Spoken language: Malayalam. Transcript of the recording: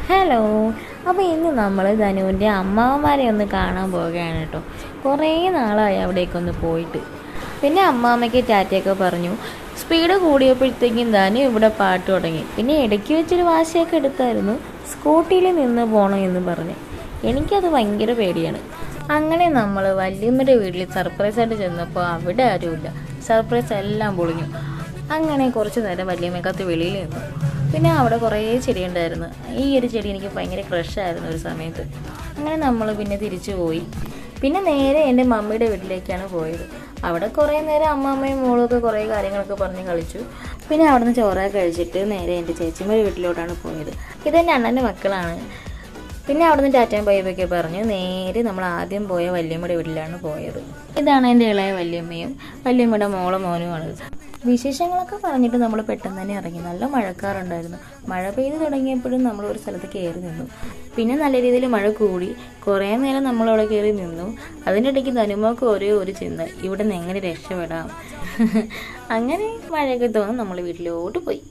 ഹലോ. അപ്പോൾ ഇന്ന് നമ്മൾ ധനുവിൻ്റെ അമ്മാവന്മാരെ ഒന്ന് കാണാൻ പോവുകയാണ് കേട്ടോ. കുറേ നാളായി അവിടേക്കൊന്ന് പോയിട്ട്. പിന്നെ അമ്മാമ്മയ്ക്ക് ടാറ്റയൊക്കെ പറഞ്ഞു. സ്പീഡ് കൂടിയപ്പോഴത്തേക്കും ധനു ഇവിടെ പാട്ട് തുടങ്ങി. പിന്നെ ഇടയ്ക്ക് വെച്ചൊരു വാശിയൊക്കെ എടുത്തായിരുന്നു, സ്കൂട്ടിയിൽ നിന്ന് പോകണം എന്ന് പറഞ്ഞ്. എനിക്കത് ഭയങ്കര പേടിയാണ്. അങ്ങനെ നമ്മൾ വല്യമ്മയുടെ വീട്ടിൽ സർപ്രൈസായിട്ട് ചെന്നപ്പോൾ അവിടെ ആരുമില്ല. സർപ്രൈസ് എല്ലാം പൊളിഞ്ഞു. അങ്ങനെ കുറച്ച് നേരം വല്യമ്മക്കകത്ത് വെളിയിൽ നിന്നു. പിന്നെ അവിടെ കുറേ ചെടി ഉണ്ടായിരുന്നു. ഈ ഒരു ചെടി എനിക്ക് ഭയങ്കര ക്രഷായിരുന്നു ഒരു സമയത്ത്. അങ്ങനെ നമ്മൾ പിന്നെ തിരിച്ചു പോയി. പിന്നെ നേരെ എൻ്റെ മമ്മിയുടെ വീട്ടിലേക്കാണ് പോയത്. അവിടെ കുറേ നേരം അമ്മാമ്മയും മോളൊക്കെ കുറേ കാര്യങ്ങളൊക്കെ പറഞ്ഞ് കളിച്ചു. പിന്നെ അവിടെ നിന്ന് ചോറൊക്കെ കഴിച്ചിട്ട് നേരെ എൻ്റെ ചേച്ചിമാരുടെ വീട്ടിലോട്ടാണ് പോയത്. ഇതെൻ്റെ അണ്ണൻ്റെ മക്കളാണ്. പിന്നെ അവിടെ നിന്ന് ടാറ്റയും ബൈബൊക്കെ പറഞ്ഞ് നേരെ നമ്മൾ ആദ്യം പോയ വല്യമ്മയുടെ വീട്ടിലാണ് പോയത്. ഇതാണ് എൻ്റെ ഇളയ വല്യമ്മയും വല്യമ്മയുടെ മോനുമാണ്. വിശേഷങ്ങളൊക്കെ പറഞ്ഞിട്ട് നമ്മൾ പെട്ടെന്ന് തന്നെ ഇറങ്ങി. നല്ല മഴക്കാറുണ്ടായിരുന്നു. മഴ പെയ്ത് തുടങ്ങിയപ്പോഴും നമ്മൾ ഒരു സ്ഥലത്ത് കയറി നിന്നു. പിന്നെ നല്ല രീതിയിൽ മഴ കൂടി. കുറേ നേരം നമ്മളവിടെ കയറി നിന്നു. അതിൻ്റെ ഇടയ്ക്ക് ധനുമോക്ക് ഒരു ചിന്ത, ഇവിടെ നിന്ന് എങ്ങനെ രക്ഷപ്പെടാം. അങ്ങനെ മഴയൊക്കെ തോന്നി നമ്മൾ വീട്ടിലോട്ട് പോയി.